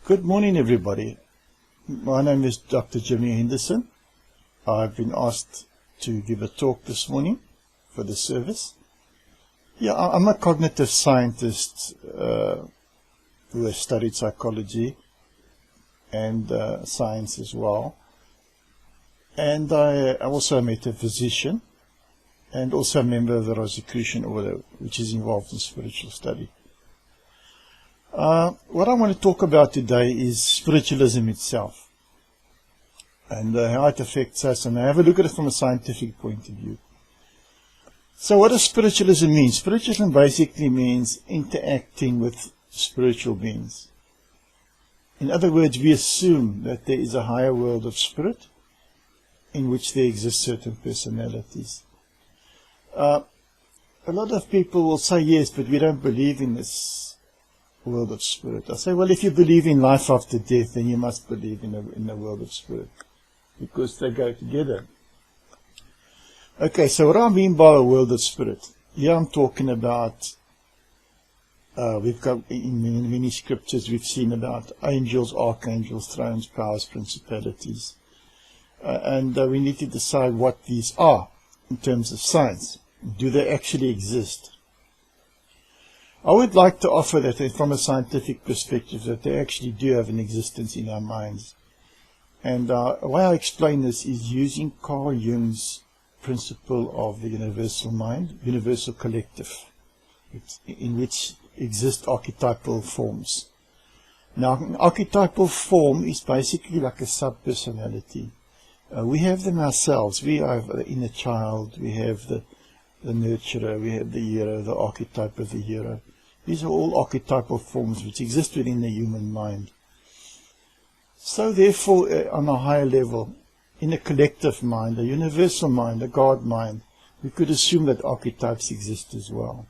Good morning, everybody. My name is Dr. Jimmy Henderson. I've been asked to give a talk this morning for the service. I'm a cognitive scientist who has studied psychology and science as well. And I'm also a metaphysician and also a member of the Rosicrucian Order, which is involved in spiritual study. What I want to talk about today is spiritualism itself and how it affects us, and I have a look at it from a scientific point of view. So what does spiritualism mean? Spiritualism basically means interacting with spiritual beings. In other words, we assume that there is a higher world of spirit in which there exist certain personalities. A lot of people will say, yes, but we don't believe in this world of spirit. I say, well, if you believe in life after death, then you must believe in the world of spirit, because they go together. Okay, so what I mean by a world of spirit, here I'm talking about, we've got in many scriptures we've seen about angels, archangels, thrones, powers, principalities, and we need to decide what these are in terms of science. Do they actually exist? I would like to offer that from a scientific perspective, that they actually do have an existence in our minds. And the way I explain this is using Carl Jung's principle of the universal mind, universal collective, in which exist archetypal forms. Now, an archetypal form is basically like a sub-personality. We have them ourselves. We have the inner child, we have the nurturer, we have the hero, the archetype of the hero. These are all archetypal forms which exist within the human mind. So therefore, on a higher level, in a collective mind, a universal mind, a God mind, we could assume that archetypes exist as well.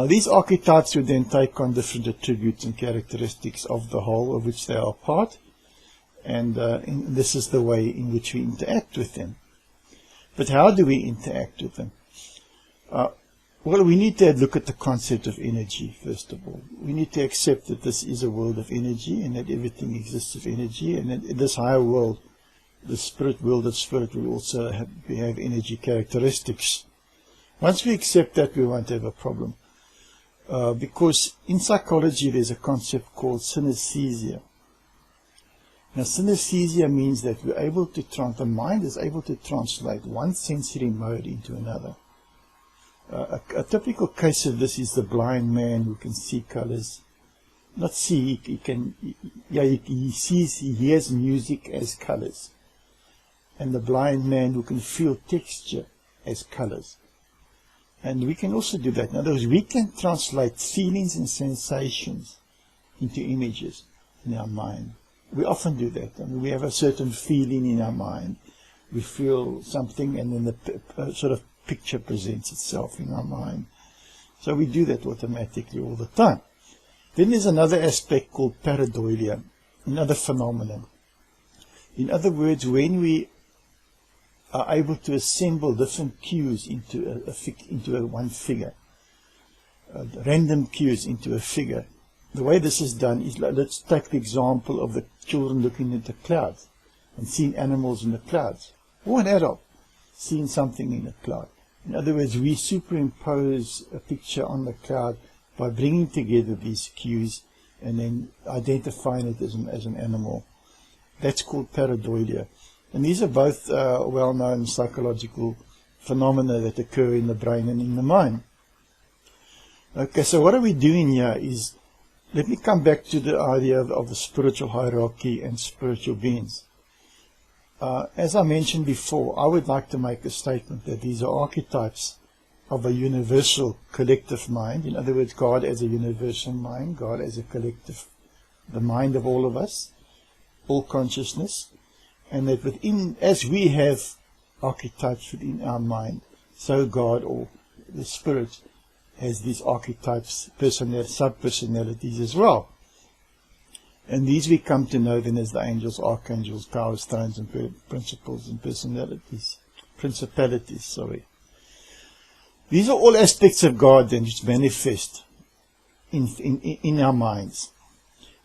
These archetypes would then take on different attributes and characteristics of the whole of which they are part, and this is the way in which we interact with them. But how do we interact with them? Well, we need to look at the concept of energy, first of all. We need to accept that this is a world of energy and that everything exists of energy, and that in this higher world, the spirit world of spirit, will also have energy characteristics. Once we accept that, we won't have a problem. Because in psychology, there's a concept called synesthesia. Now, synesthesia means that we're able to the mind is able to translate one sensory mode into another. A typical case of this is the blind man who can see colors. Not see, he sees, he hears music as colors. And the blind man who can feel texture as colors. And we can also do that. In other words, we can translate feelings and sensations into images in our mind. We often do that. I mean, we have a certain feeling in our mind. We feel something, and then the sort of picture presents itself in our mind. So we do that automatically all the time. Then there's another aspect called pareidolia, another phenomenon. In other words, when we are able to assemble different cues into one figure, random cues into a figure, the way this is done is, let's take the example of the children looking at the clouds and seeing animals in the clouds, or an adult seeing something in a cloud. In other words, we superimpose a picture on the cloud by bringing together these cues and then identifying it as an animal. That's called pareidolia. And these are both well-known psychological phenomena that occur in the brain and in the mind. Okay, so what are we doing here is, let me come back to the idea of the spiritual hierarchy and spiritual beings. As I mentioned before, I would like to make a statement that these are archetypes of a universal collective mind. In other words, God as a universal mind, God as a collective, the mind of all of us, all consciousness, and that within, as we have archetypes within our mind, so God, or the Spirit, has these archetypes, sub-personalities as well. And these we come to know then as the angels, archangels, powers, thrones, and principles and principalities. These are all aspects of God then which manifest in our minds.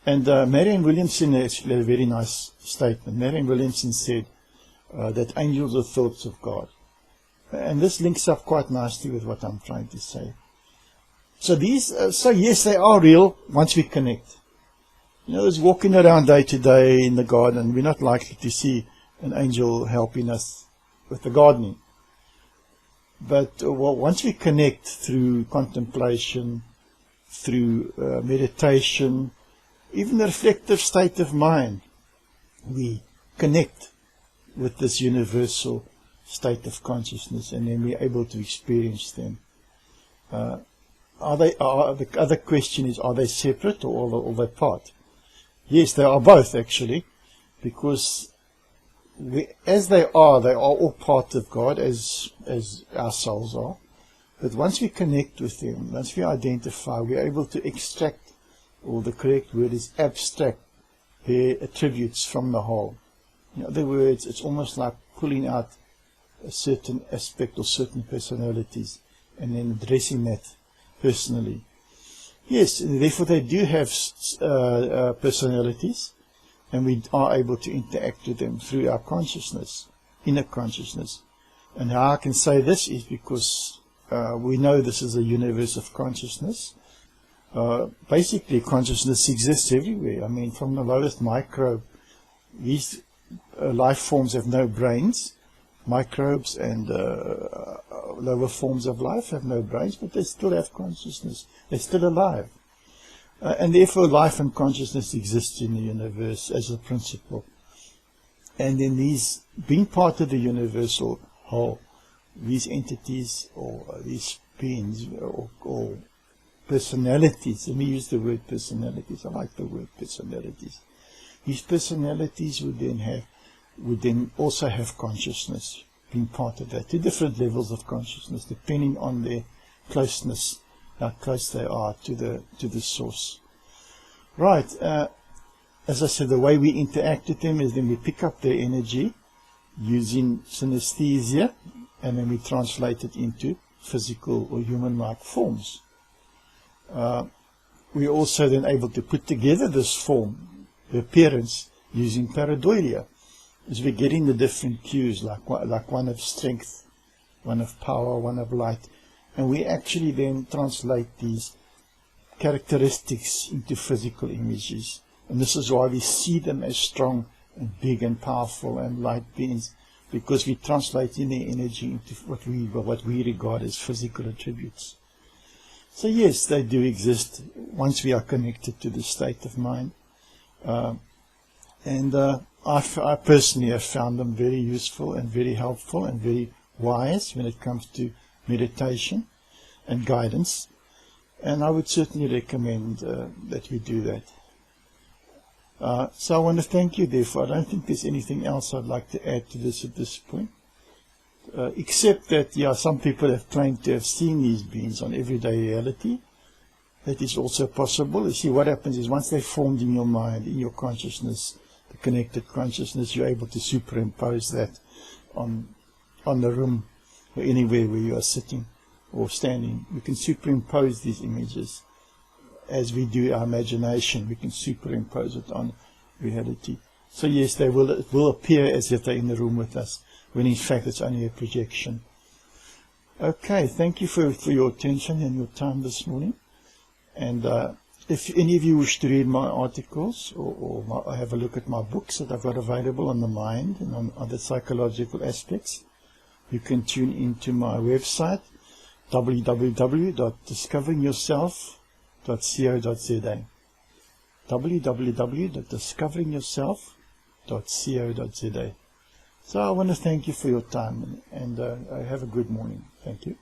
And Marianne Williamson actually had a very nice statement. Marianne Williamson said that angels are thoughts of God. And this links up quite nicely with what I'm trying to say. So yes, they are real once we connect. You know, there's walking around day to day in the garden, we're not likely to see an angel helping us with the gardening. But once we connect through contemplation, through meditation, even the reflective state of mind, we connect with this universal state of consciousness, and then we're able to experience them. The other question is, are they separate or are they part? Yes, they are both actually, because as they are all part of God, as our souls are. But once we connect with them, once we identify, we're able to extract, or the correct word is abstract, their attributes from the whole. In other words, it's almost like pulling out a certain aspect or certain personalities and then addressing that personally. Yes, and therefore they do have personalities, and we are able to interact with them through our consciousness, inner consciousness. And how I can say this is because we know this is a universe of consciousness. Basically, consciousness exists everywhere. I mean, from the lowest microbe, these life forms have no brains. Microbes and lower forms of life have no brains, but they still have consciousness. They're still alive. And therefore life and consciousness exist in the universe as a principle. And in these, being part of the universal whole, these entities or these beings or personalities, let me use the word personalities, I like the word personalities. These personalities would then also have consciousness, being part of that, to different levels of consciousness, depending on their closeness, how close they are to the source. Right, as I said, the way we interact with them is then we pick up their energy using synesthesia, and then we translate it into physical or human-like forms. We're also then able to put together this form, the appearance, using pareidolia, as we're getting the different cues, like one of strength, one of power, one of light, and we actually then translate these characteristics into physical images. And this is why we see them as strong and big and powerful and light beings, because we translate in their energy into what we regard as physical attributes. So yes, they do exist once we are connected to the state of mind. I personally have found them very useful and very helpful and very wise when it comes to meditation and guidance. And I would certainly recommend that we do that. So I want to thank you, therefore. I don't think there's anything else I'd like to add to this at this point. Except that, some people have claimed to have seen these beings on everyday reality. That is also possible. You see, what happens is once they're formed in your mind, in your consciousness, the connected consciousness, you're able to superimpose that on the room or anywhere where you are sitting or standing. We can superimpose these images as we do our imagination. We can superimpose it on reality. So yes, it will appear as if they're in the room with us, when in fact it's only a projection. Okay, thank you for your attention and your time this morning. And if any of you wish to read my articles or have a look at my books that I've got available on the mind and on other psychological aspects, you can tune into my website, www.discoveringyourself.co.za. www.discoveringyourself.co.za. So I want to thank you for your time, and have a good morning. Thank you.